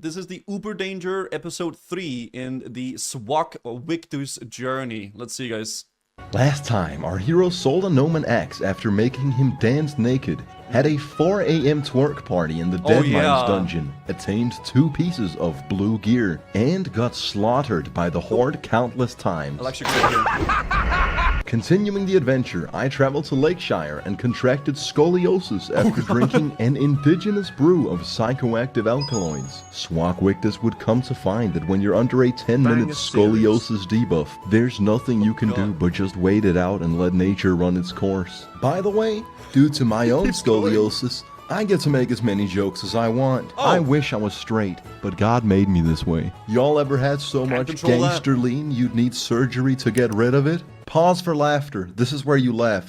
This is the UberDanger episode 3 in the Swak Victus journey. Let's see, guys. Last time, our hero sold a gnome an axe after making him dance naked, had a 4 AM twerk party in the Dead Mines dungeon, attained 2 pieces of blue gear, and got slaughtered by the horde countless times. Continuing the adventure, I traveled to Lakeshire and contracted scoliosis after drinking an indigenous brew of psychoactive alkaloids. Swak Victus would come to find that when you're under a 10-minute scoliosis debuff, there's nothing you can do but just wait it out and let nature run its course. By the way, due to my own scoliosis, I get to make as many jokes as I want. I wish I was straight, but God made me this way. Y'all ever had so much gangster lean you'd need surgery to get rid of it? Pause for laughter. This is where you laugh.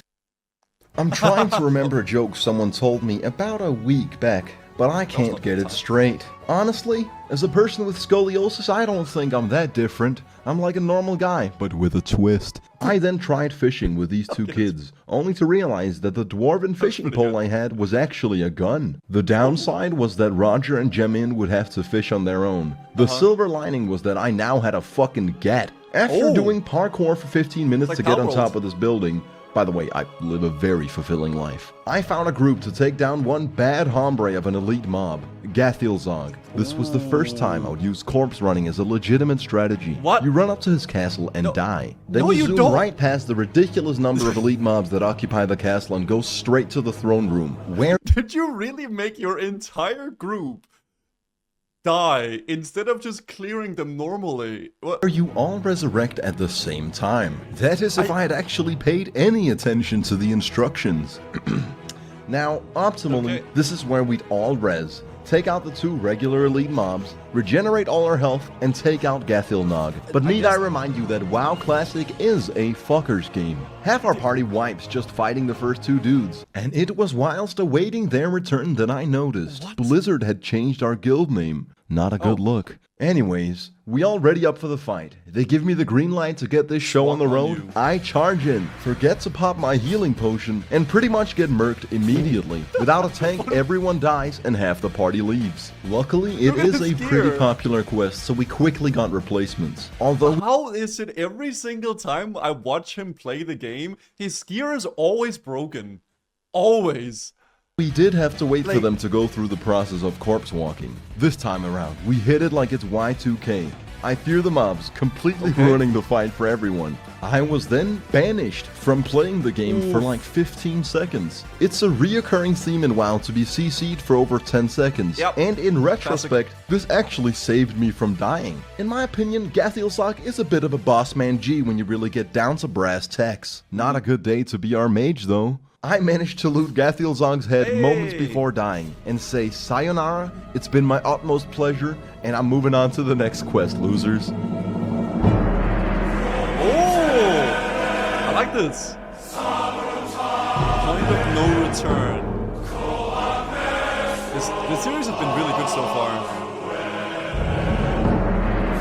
I'm trying to remember a joke someone told me about a week back, but I can't get it straight. Honestly, as a person with scoliosis, I don't think I'm that different. I'm like a normal guy, but with a twist. I then tried fishing with these 2 kids, only to realize that the dwarven fishing pole I had was actually a gun. The downside was that Roger and Jemin would have to fish on their own. The silver lining was that I now had a fucking gat. After doing parkour for 15 minutes to get on top of this building, by the way, I live a very fulfilling life, I found a group to take down one bad hombre of an elite mob, Gathilzog. This was the first time I would use corpse running as a legitimate strategy. What? You run up to his castle and die. Then you zoom right past the ridiculous number of elite mobs that occupy the castle and go straight to the throne room, where— Did you really make your entire group die instead of just clearing them normally? What? You all resurrect at the same time. That is if I had actually paid any attention to the instructions. Now, optimally, this is where we'd all res, take out the 2 regular elite mobs, regenerate all our health, and take out Gathilnog. But need I remind you that WoW Classic is a fuckers game. Half our party wipes just fighting the first 2 dudes. And it was whilst awaiting their return that I noticed Blizzard had changed our guild name. Not a good look. Anyways, we all ready up for the fight. They give me the green light to get this show on the road. I charge in, forget to pop my healing potion, and pretty much get murked immediately. Without a tank, everyone dies and half the party leaves. Luckily, it is a pretty popular quest, so we quickly got replacements. Although— How is it every single time I watch him play the game, his gear is always broken? Always. We did have to wait for them to go through the process of corpse walking. This time around, we hit it like it's Y2K. I fear the mobs, completely ruining the fight for everyone. I was then banished from playing the game for like 15 seconds. It's a reoccurring theme in WoW to be CC'd for over 10 seconds. And in retrospect, this actually saved me from dying. In my opinion, Gathilzog is a bit of a boss man G when you really get down to brass tacks. Not a good day to be our mage though. I managed to loot Gathilzog's head moments before dying and say sayonara, it's been my utmost pleasure, and I'm moving on to the next quest, losers. I like this. Point of no return. This series has been really good so far.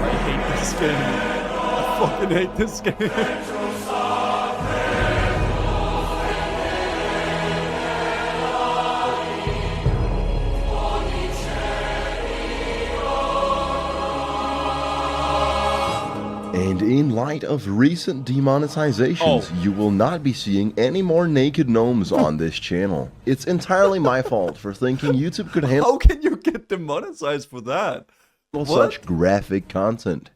I hate this game. I fucking hate this game. And in light of recent demonetizations, you will not be seeing any more naked gnomes on this channel. It's entirely my fault for thinking YouTube could handle— How can you get demonetized for that? Such graphic content.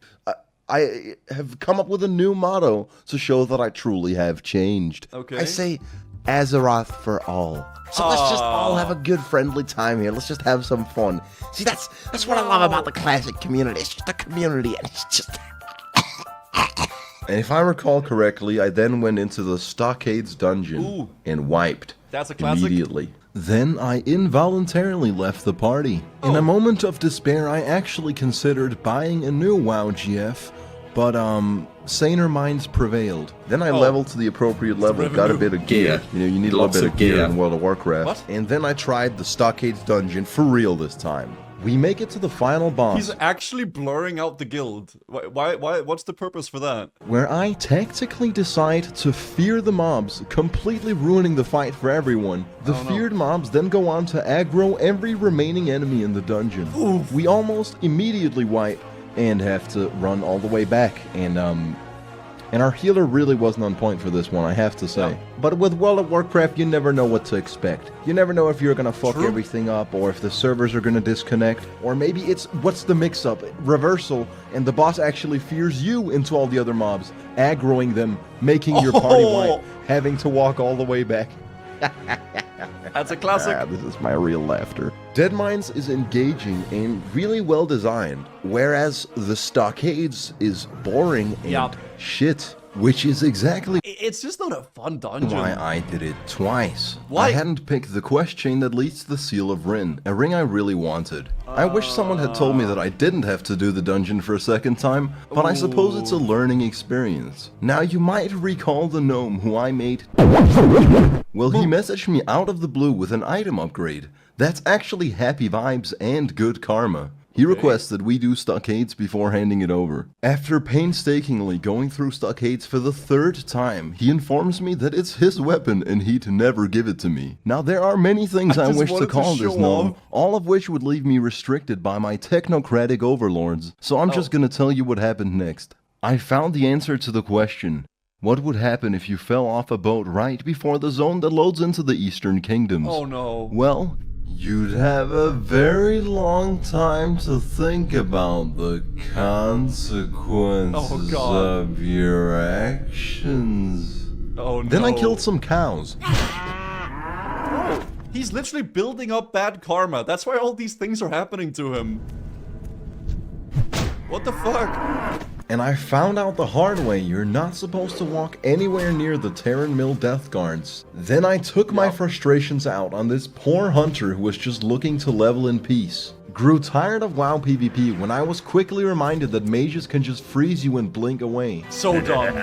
I have come up with a new motto to show that I truly have changed. I say, Azeroth for all. So let's just all have a good friendly time here. Let's just have some fun. See, that's what I love about the classic community. It's just a community, and it's just— And if I recall correctly, I then went into the Stockades dungeon and wiped immediately. Then I involuntarily left the party. In a moment of despair, I actually considered buying a new WoW GF, but saner minds prevailed. Then I leveled to the appropriate level, got a bit of gear. You know, you need a little bit of gear in World of Warcraft. And then I tried the Stockades dungeon for real this time. We make it to the final boss, He's actually blurring out the guild. Why, what's the purpose for that? where I tactically decide to fear the mobs, completely ruining the fight for everyone. The feared mobs then go on to aggro every remaining enemy in the dungeon. Oof. We almost immediately wipe and have to run all the way back, and our healer really wasn't on point for this one, I have to say. Yeah. But with World of Warcraft, you never know what to expect. You never know if you're gonna fuck True. everything up, or if the servers are gonna disconnect, or maybe it's, what's the mix-up? Reversal, and the boss actually fears you into all the other mobs, aggroing them, making your party wipe, having to walk all the way back. That's a classic. This is my real laughter. Dead Mines is engaging and really well designed, whereas the Stockades is boring and shit, which is exactly It's just not a fun dungeon. why I did it twice. Why? I hadn't picked the quest chain that leads to the Seal of Rin, a ring I really wanted. I wish someone had told me that I didn't have to do the dungeon for a second time, but I suppose it's a learning experience. Now you might recall the gnome who I made. Well, he messaged me out of the blue with an item upgrade. That's actually happy vibes and good karma. He requests that we do Stockades before handing it over. After painstakingly going through Stockades for the 3rd time, he informs me that it's his weapon and he'd never give it to me. Now there are many things I wish to call this gnome, all of which would leave me restricted by my technocratic overlords, so I'm just gonna tell you what happened next. I found the answer to the question: what would happen if you fell off a boat right before the zone that loads into the Eastern Kingdoms? Oh no. Well, you'd have a very long time to think about the consequences of your actions. Oh no. Then I killed some cows. He's literally building up bad karma. That's why all these things are happening to him. What the fuck? And I found out the hard way you're not supposed to walk anywhere near the Terran Mill Death Guards. Then I took my frustrations out on this poor hunter who was just looking to level in peace. Grew tired of WoW PvP when I was quickly reminded that mages can just freeze you and blink away. So dumb.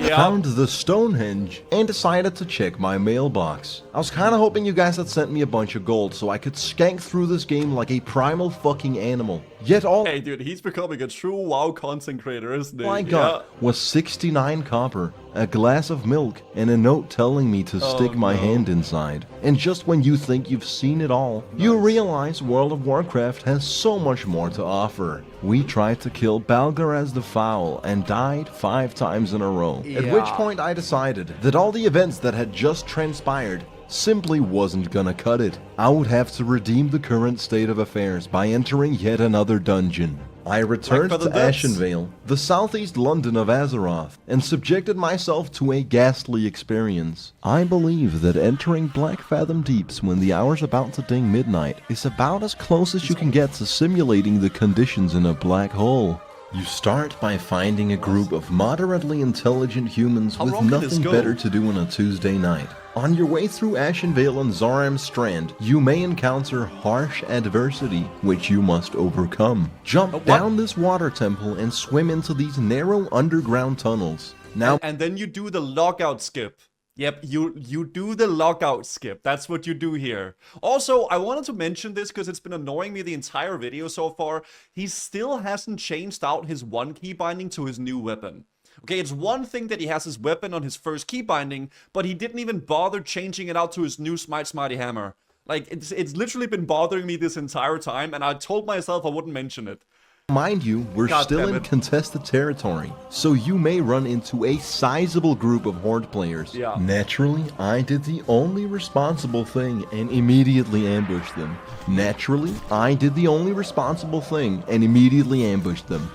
Found the Stonehenge and decided to check my mailbox. I was kinda hoping you guys had sent me a bunch of gold so I could skank through this game like a primal fucking animal. Yet all Hey dude, he's becoming a true WoW content creator, isn't he? I got was 69 copper, a glass of milk, and a note telling me to stick my hand inside. And just when you think you've seen it all, you realize World of Warcraft has so much more to offer. We tried to kill Balgaraz the Foul and died 5 times in a row. At which point I decided that all the events that had just transpired simply wasn't gonna cut it. I would have to redeem the current state of affairs by entering yet another dungeon. I returned to Ashenvale, the southeast London of Azeroth, and subjected myself to a ghastly experience. I believe that entering Black Fathom Deeps when the hour's about to ding midnight is about as close as you can get to simulating the conditions in a black hole. You start by finding a group of moderately intelligent humans with nothing better to do on a Tuesday night. On your way through Ashenvale and Zaram Strand, you may encounter harsh adversity, which you must overcome. Jump down this water temple and swim into these narrow underground tunnels. Now, and then you do the lockout skip. Yep, you do the lockout skip. That's what you do here. Also, I wanted to mention this because it's been annoying me the entire video so far. He still hasn't changed out his 1 key binding to his new weapon. Okay, it's one thing that he has his weapon on his first key binding, but he didn't even bother changing it out to his new Smite Smitey Hammer. Like, it's literally been bothering me this entire time, and I told myself I wouldn't mention it. mind you, we're still in contested territory, so you may run into a sizable group of Horde players. Yeah. Naturally, I did the only responsible thing and immediately ambushed them. Naturally, I did the only responsible thing and immediately ambushed them.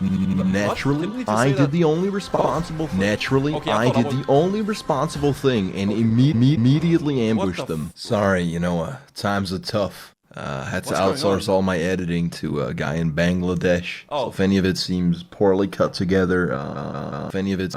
Naturally, I did the only responsible thing. Naturally, I did the only responsible thing and immediately ambushed them. Sorry, you know, times are tough. Had to outsource all my editing to a guy in Bangladesh. So if any of it seems poorly cut together, if any of it's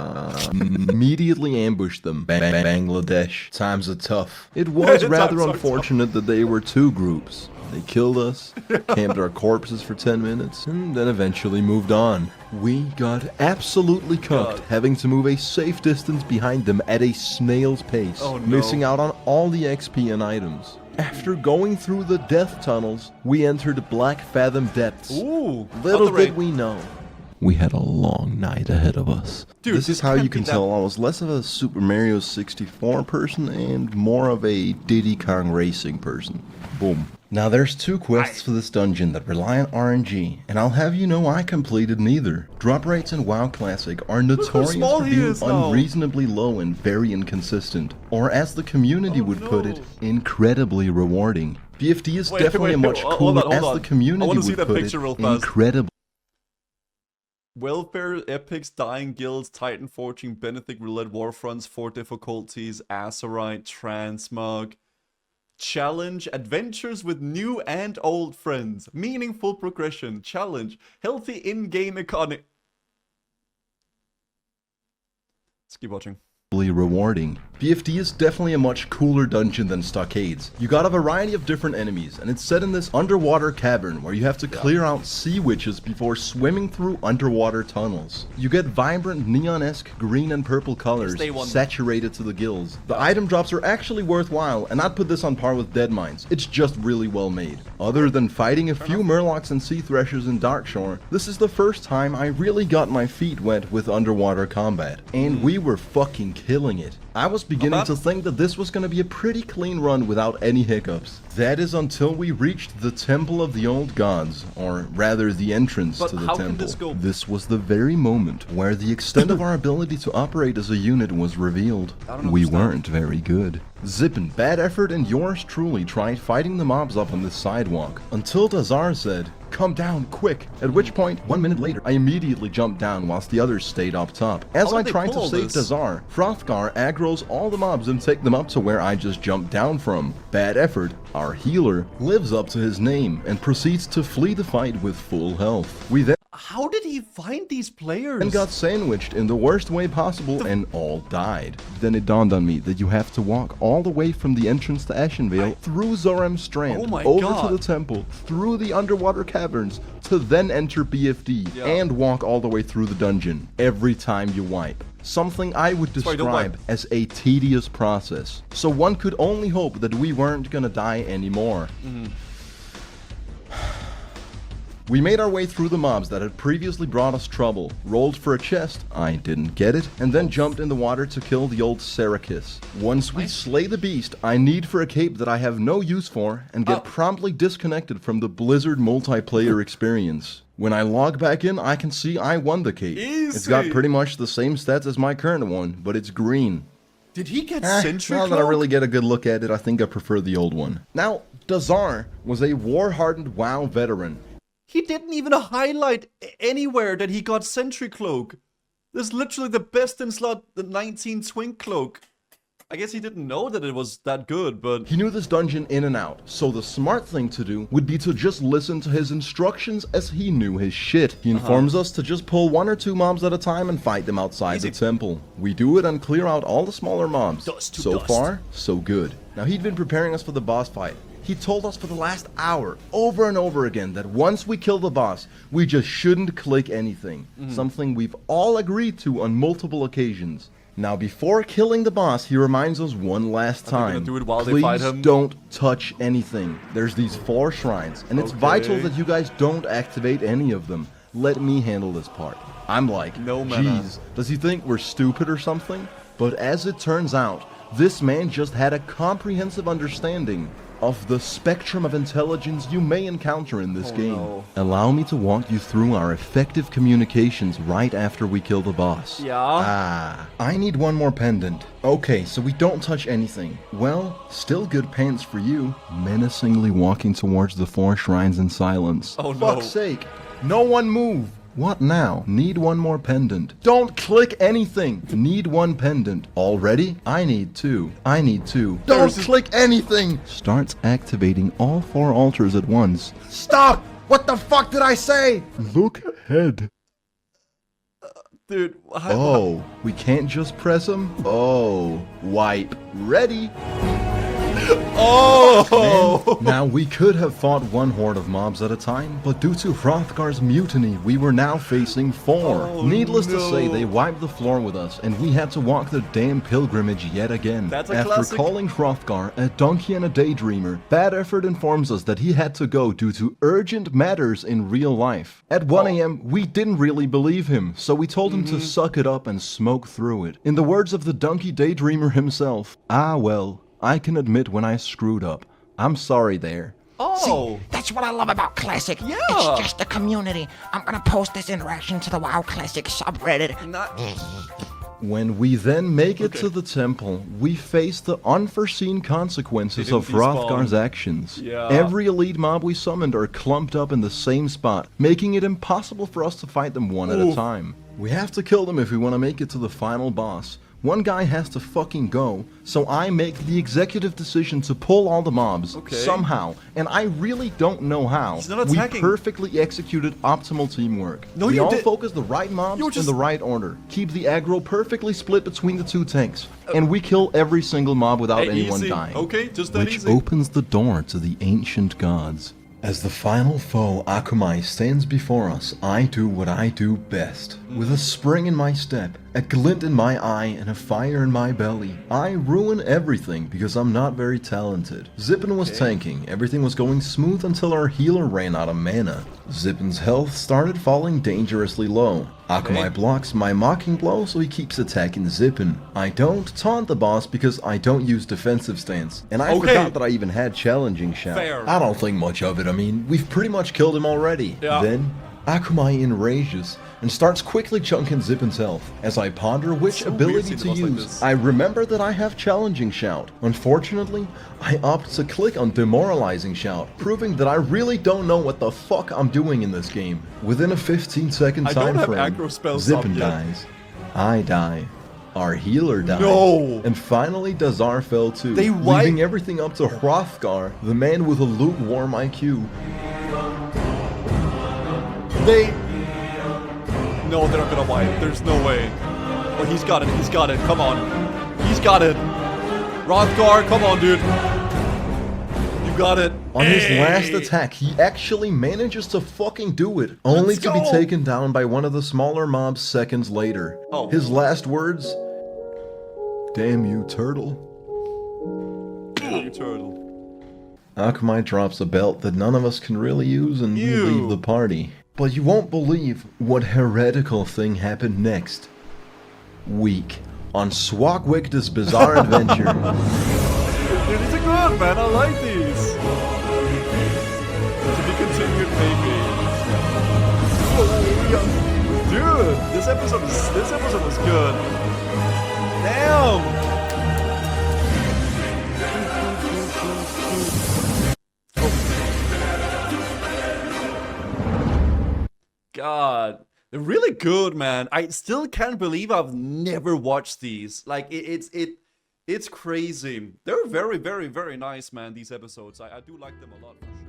immediately ambushed them. Bangladesh. Times are tough. It was rather unfortunate that they were two groups. They killed us, camped our corpses for 10 minutes, and then eventually moved on. We got absolutely cooked, having to move a safe distance behind them at a snail's pace, missing out on all the XP and items. After going through the death tunnels, we entered Black Fathom depths. Ooh, Little did we know, we had a long night ahead of us. Dude, this is how you can tell I was less of a Super Mario 64 person and more of a Diddy Kong Racing person. Boom. Now there's 2 quests for this dungeon that rely on RNG, and I'll have you know I completed neither. Drop rates in WoW Classic are notorious for being unreasonably low and very inconsistent, or as the community would put it, incredibly rewarding. BFD is definitely a much cooler, as the community would put it, incredibly. Welfare, Epics, Dying Guilds, Titan Forging, Benefit, Roulette, Warfronts, 4 difficulties, Azerite, Transmog. Challenge, adventures with new and old friends, meaningful progression, challenge, healthy in-game economy. Let's keep watching. Rewarding. BFD is definitely a much cooler dungeon than Stockades. You got a variety of different enemies, and it's set in this underwater cavern where you have to clear out sea witches before swimming through underwater tunnels. You get vibrant neon-esque green and purple colors saturated to the gills. The item drops are actually worthwhile, and I'd put this on par with Dead Mines. It's just really well made. Other than fighting a few murlocs and sea threshers in Darkshore, this is the first time I really got my feet wet with underwater combat, and we were fucking killing it. I was beginning to think that this was going to be a pretty clean run without any hiccups. That is until we reached the Temple of the Old Gods, or rather the entrance to the temple. This was the very moment where the extent of our ability to operate as a unit was revealed. We weren't very good. Zippin, bad effort, and yours truly tried fighting the mobs up on the sidewalk, until Dazar said, "Come down, quick!" At which point, 1 minute later, I immediately jumped down whilst the others stayed up top. As I tried to save Dazar, Frothgar aggroes all the mobs and take them up to where I just jumped down from. Bad effort, our healer, lives up to his name and proceeds to flee the fight with full health. We then How did he find these players? And got sandwiched in the worst way possible and all died. Then it dawned on me that you have to walk all the way from the entrance to Ashenvale through Zorem Strand, over to the temple, through the underwater caverns, to then enter BFD, and walk all the way through the dungeon every time you wipe. Something I would describe as a tedious process. So one could only hope that we weren't gonna die anymore. We made our way through the mobs that had previously brought us trouble, rolled for a chest, I didn't get it, and then jumped in the water to kill the old Serikis. Once we slay the beast, I need for a cape that I have no use for, and get promptly disconnected from the Blizzard multiplayer experience. When I log back in, I can see I won the cape. It's got pretty much the same stats as my current one, but it's green. Did he get Sentry Now that I really get a good look at it, I think I prefer the old one. Now, Dazar was a war-hardened WoW veteran. He didn't even highlight anywhere that he got Sentry Cloak. This is literally the best in slot, the 19 Twink Cloak. I guess he didn't know that it was that good, but... He knew this dungeon in and out, so the smart thing to do would be to just listen to his instructions as he knew his shit. He informs us to just pull 1 or 2 mobs at a time and fight them outside the temple. We do it and clear out all the smaller mobs. So far, so good. Now he'd been preparing us for the boss fight. He told us for the last hour, over and over again, that once we kill the boss, we just shouldn't click anything. Something we've all agreed to on multiple occasions. Now, before killing the boss, he reminds us one last time, please don't touch anything. There's these 4 shrines, and it's vital that you guys don't activate any of them. Let me handle this part. I'm like, geez, does he think we're stupid or something? But as it turns out, this man just had a comprehensive understanding of the spectrum of intelligence you may encounter in this game. Allow me to walk you through our effective communications right after we kill the boss. I need 1 more pendant. Okay, so we don't touch anything. Well, still good pants for you. Menacingly walking towards the 4 shrines in silence. Fuck's sake, no one move. What now? Need 1 more pendant. Don't click anything. Need 1 pendant. Already? I need 2. I need 2. Don't click anything. Starts activating all 4 altars at once. Stop! What the fuck did I say? Look ahead. Dude, oh, we can't just press them? Oh, wipe. Ready? Oh! Now, we could have fought one horde of mobs at a time, but due to Hrothgar's mutiny, we were now facing 4. Oh, Needless to say, no. they wiped the floor with us, and we had to walk the damn pilgrimage yet again. That's a After classic. calling Hrothgar a donkey and a daydreamer, Bad Effort informs us that he had to go due to urgent matters in real life. At 1 a.m., we didn't really believe him, so we told him to suck it up and smoke through it. In the words of the donkey daydreamer himself, "Ah well, I can admit when I screwed up. I'm sorry there." Oh! That's what I love about Classic. Yeah. It's just a community. I'm gonna post this interaction to the WoW Classic subreddit. Not... When we then make it to the temple, we face the unforeseen consequences They of didn't despawn. Hrothgar's actions. Yeah. Every elite mob we summoned are clumped up in the same spot, making it impossible for us to fight them one at a Oof. time. We have to kill them if we want to make it to the final boss. One guy has to fucking go, so I make the executive decision to pull all the mobs, Okay. somehow, and I really don't know how. He's not We attacking. perfectly executed optimal teamwork. No, we you all did- focus the right mobs You were in just- the right order. Keep the aggro perfectly split between the 2 tanks, and we kill every single mob without Hey, anyone easy. dying. Okay, just that Which easy. opens the door to the ancient gods. As the final foe, Akumai, stands before us, I do what I do best. With a spring in my step, a glint in my eye, and a fire in my belly, I ruin everything because I'm not very talented. Zippin was tanking, everything was going smooth until our healer ran out of mana. Zippin's health started falling dangerously low. Akumai blocks my mocking blow, so he keeps attacking Zippin. I don't taunt the boss because I don't use defensive stance, and I Okay. forgot that I even had challenging shout. Fair. I don't think much of it. I mean, we've pretty much killed him already. Yeah. Then Akumai enrages and starts quickly chunking Zippin's health. As I ponder which So weird ability seeing to the boss like use, this. I remember that I have challenging shout. Unfortunately, I opt to click on demoralizing shout, proving that I really don't know what the fuck I'm doing in this game. Within a 15-second I don't time have frame, aggro spells up Zippin yet. dies. I die. Our healer dies. No. And finally Dazar fell too, They leaving everything up to Hrothgar, the man with a lukewarm IQ. They... No, they're not gonna wipe. There's no way. Oh, he's got it. He's got it. Come on. He's got it. Hrothgar, come on, dude. You got it. On his Hey. last attack, he actually manages to fucking do it, only Let's to be go. taken down by one of the smaller mobs seconds later. Oh. His last words? "Damn you, turtle." You turtle. Akumai drops a belt that none of us can really use and we Ew. leave the party. But you won't believe what heretical thing happened next week on Swakwikda's Bizarre Adventure. Dude, these are good, man. I like these. To be continued, maybe. Oh, yeah. Dude, this episode was good. Damn. God, they're really good, man. I still can't believe I've never watched these. Like it's crazy. They're very, very, very nice, man. These episodes, I do like them a lot for sure.